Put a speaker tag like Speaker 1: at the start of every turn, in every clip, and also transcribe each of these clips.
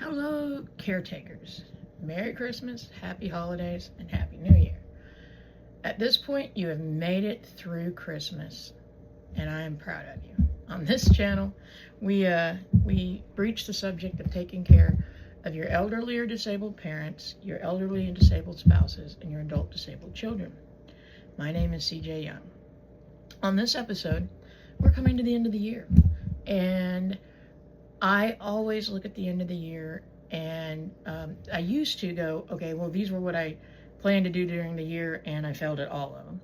Speaker 1: Hello, caretakers. Merry Christmas, Happy Holidays, and Happy New Year. At this point, you have made it through Christmas, and I am proud of you. On this channel, we breach the subject of taking care of your elderly or disabled parents, your elderly and disabled spouses, and your adult disabled children. My name is CJ Young. On this episode, we're coming to the end of the year, and I always look at the end of the year and I used to go, okay, well, these were what I planned to do during the year and I failed at all of them.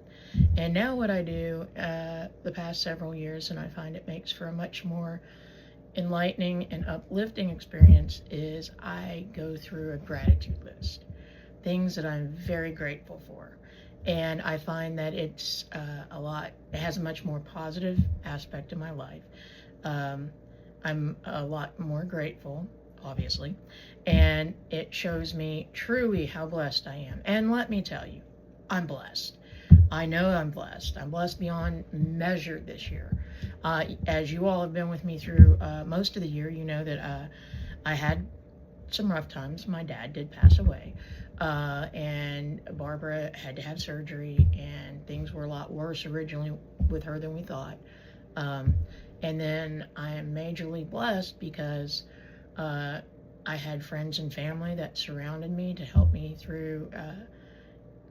Speaker 1: And now what I do the past several years, and I find it makes for a much more enlightening and uplifting experience, is I go through a gratitude list. Things that I'm very grateful for. And I find that it has a much more positive aspect to my life. I'm a lot more grateful, obviously, and it shows me truly how blessed I am. And let me tell you, I'm blessed. I know I'm blessed. I'm blessed beyond measure this year. As you all have been with me through most of the year, you know that I had some rough times. My dad did pass away, and Barbara had to have surgery, and things were a lot worse originally with her than we thought. And then I am majorly blessed because I had friends and family that surrounded me to help me through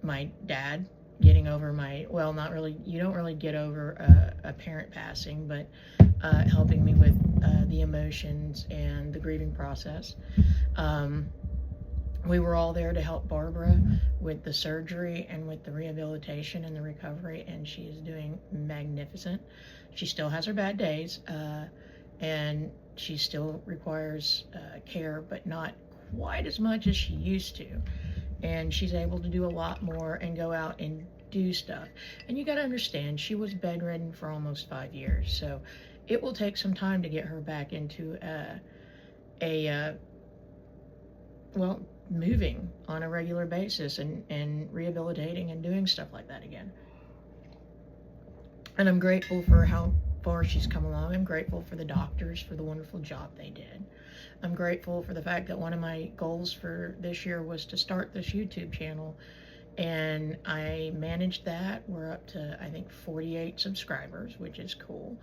Speaker 1: my dad getting over not really, you don't really get over a parent passing, but helping me with the emotions and the grieving process. We were all there to help Barbara with the surgery and with the rehabilitation and the recovery, and she is doing magnificent. She still has her bad days, and she still requires care, but not quite as much as she used to. And she's able to do a lot more and go out and do stuff. And you got to understand, she was bedridden for almost 5 years, so it will take some time to get her back into moving on a regular basis and rehabilitating and doing stuff like that again. And I'm grateful for how far she's come along. I'm grateful for the doctors for the wonderful job they did. I'm grateful for the fact that one of my goals for this year was to start this YouTube channel, and I managed that. We're up to, I think, 48 subscribers, which is cool.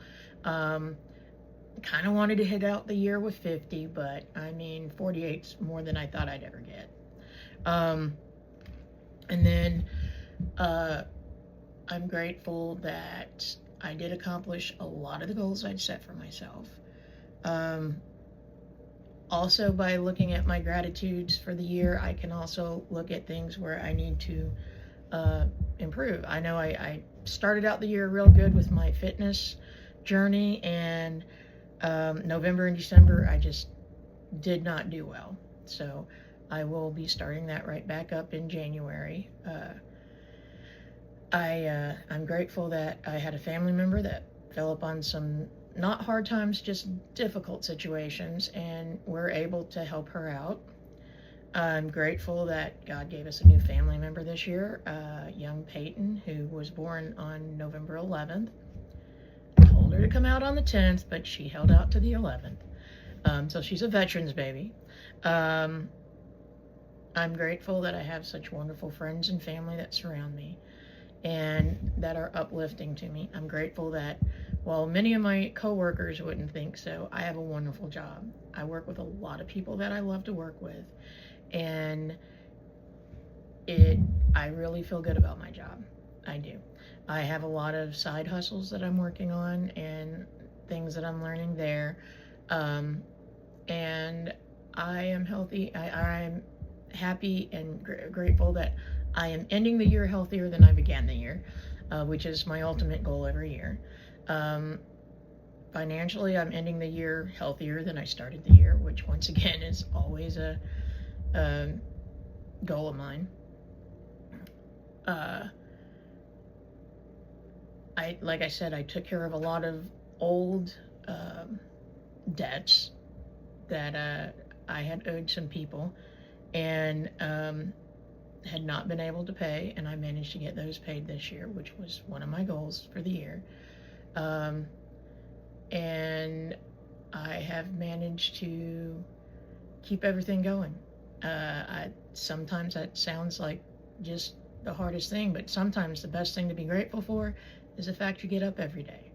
Speaker 1: Kind of wanted to hit out the year with 50, but I mean, 48's more than I thought I'd ever get. And then I'm grateful that I did accomplish a lot of the goals I'd set for myself. Also, by looking at my gratitudes for the year, I can also look at things where I need to improve. I know I started out the year real good with my fitness journey, and November and December I just did not do well. So I will be starting that right back up in January. I'm grateful that I had a family member that fell upon some not hard times, just difficult situations, and we're able to help her out. I'm grateful that God gave us a new family member this year, young Peyton, who was born on November 11th. I told her to come out on the 10th, but she held out to the 11th. So she's a veteran's baby. I'm grateful that I have such wonderful friends and family that surround me and that are uplifting to me. I'm grateful that while many of my coworkers wouldn't think so, I have a wonderful job. I work with a lot of people that I love to work with, and I really feel good about my job. I do. I have a lot of side hustles that I'm working on and things that I'm learning there, and I am healthy. I'm happy and grateful that I am ending the year healthier than I began the year, which is my ultimate goal every year. Financially, I'm ending the year healthier than I started the year, which once again is always a goal of mine. Like I said, I took care of a lot of old debts that I had owed some people, and had not been able to pay, and I managed to get those paid this year, which was one of my goals for the year. And I have managed to keep everything going. Sometimes that sounds like just the hardest thing, but sometimes the best thing to be grateful for is the fact you get up every day.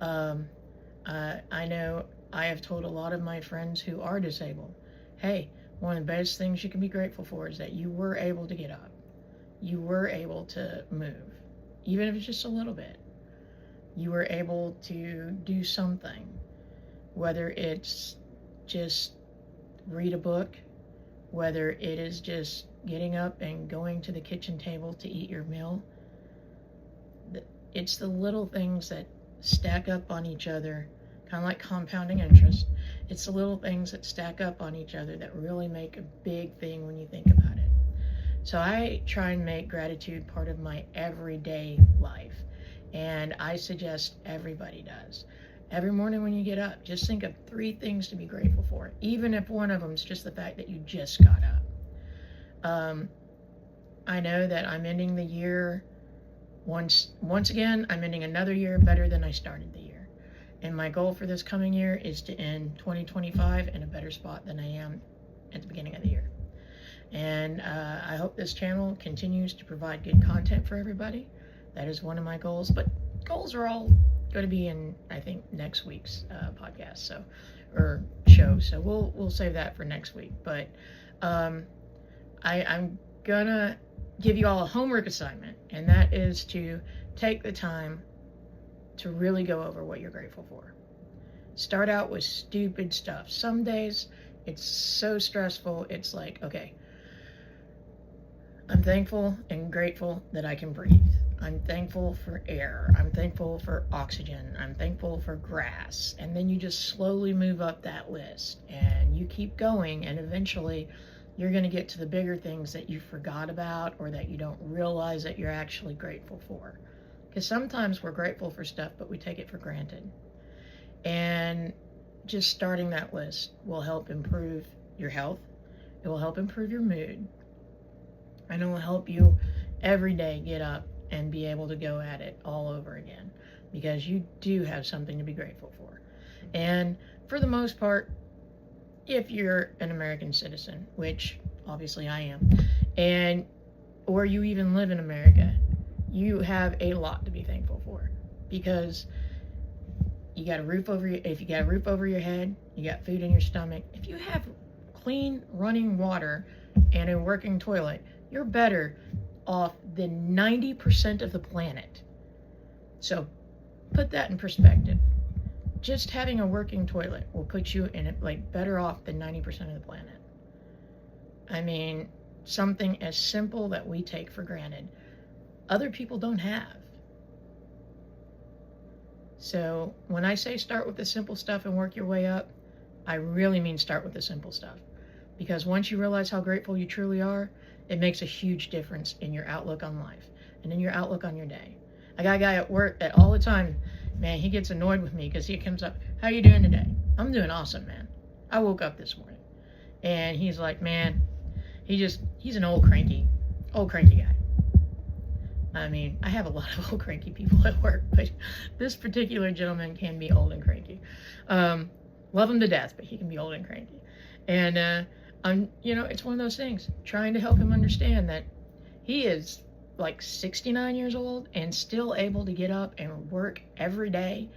Speaker 1: I know I have told a lot of my friends who are disabled, hey, one of the best things you can be grateful for is that you were able to get up. You were able to move, even if it's just a little bit. You were able to do something, whether it's just read a book, whether it is just getting up and going to the kitchen table to eat your meal. It's the little things that stack up on each other, kind of like compounding interest. It's the little things that stack up on each other that really make a big thing when you think about it. So I try and make gratitude part of my everyday life, and I suggest everybody does. Every morning when you get up, just think of 3 things to be grateful for, even if one of them is just the fact that you just got up. I know that I'm ending the year, once again, I'm ending another year better than I started the year. And my goal for this coming year is to end 2025 in a better spot than I am at the beginning of the year. And I hope this channel continues to provide good content for everybody. That is one of my goals, but goals are all going to be in, I think, next week's podcast, or show. So we'll save that for next week. But I'm gonna give you all a homework assignment, and that is to take the time to really go over what you're grateful for. Start out with stupid stuff. Some days it's so stressful, it's like, okay, I'm thankful and grateful that I can breathe. I'm thankful for air. I'm thankful for oxygen. I'm thankful for grass. And then you just slowly move up that list, and you keep going, and eventually you're going to get to the bigger things that you forgot about, or that you don't realize that you're actually grateful for. Because sometimes we're grateful for stuff, but we take it for granted. And just starting that list will help improve your health. It will help improve your mood. And it will help you every day get up and be able to go at it all over again, because you do have something to be grateful for. And for the most part, if you're an American citizen, which obviously I am, or you even live in America, you have a lot to be thankful for, because you got a roof over if you got a roof over your head, you got food in your stomach. If you have clean running water and a working toilet, you're better off than 90% of the planet. So put that in perspective. Just having a working toilet will put you in it, like, better off than 90% of the planet. I mean, something as simple that we take for granted, other people don't have. So when I say start with the simple stuff and work your way up, I really mean start with the simple stuff. Because once you realize how grateful you truly are, it makes a huge difference in your outlook on life and in your outlook on your day. I got a guy at work that all the time, man, he gets annoyed with me because he comes up, how you doing today? I'm doing awesome, man. I woke up this morning. And he's like, man, he's an old cranky guy. I mean, I have a lot of old cranky people at work, but this particular gentleman can be old and cranky. Love him to death, but he can be old and cranky. And it's one of those things, trying to help him understand that he is like 69 years old and still able to get up and work every day.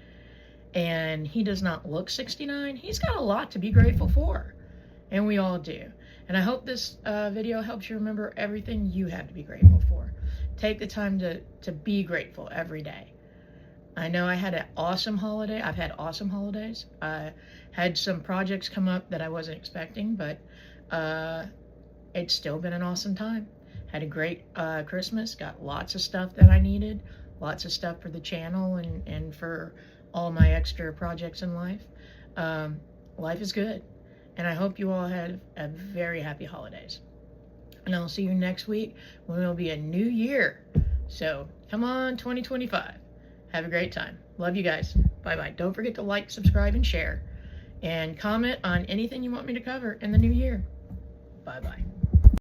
Speaker 1: And he does not look 69. He's got a lot to be grateful for. And we all do. And I hope this video helps you remember everything you have to be grateful for. Take the time to be grateful every day. I know I had an awesome holiday. I've had awesome holidays. I had some projects come up that I wasn't expecting, but it's still been an awesome time. Had a great Christmas. Got lots of stuff that I needed. Lots of stuff for the channel and for all my extra projects in life. Life is good. And I hope you all have a very happy holidays. And I'll see you next week when it'll be a new year. So come on, 2025. Have a great time. Love you guys. Bye-bye. Don't forget to like, subscribe, and share. And comment on anything you want me to cover in the new year. Bye-bye.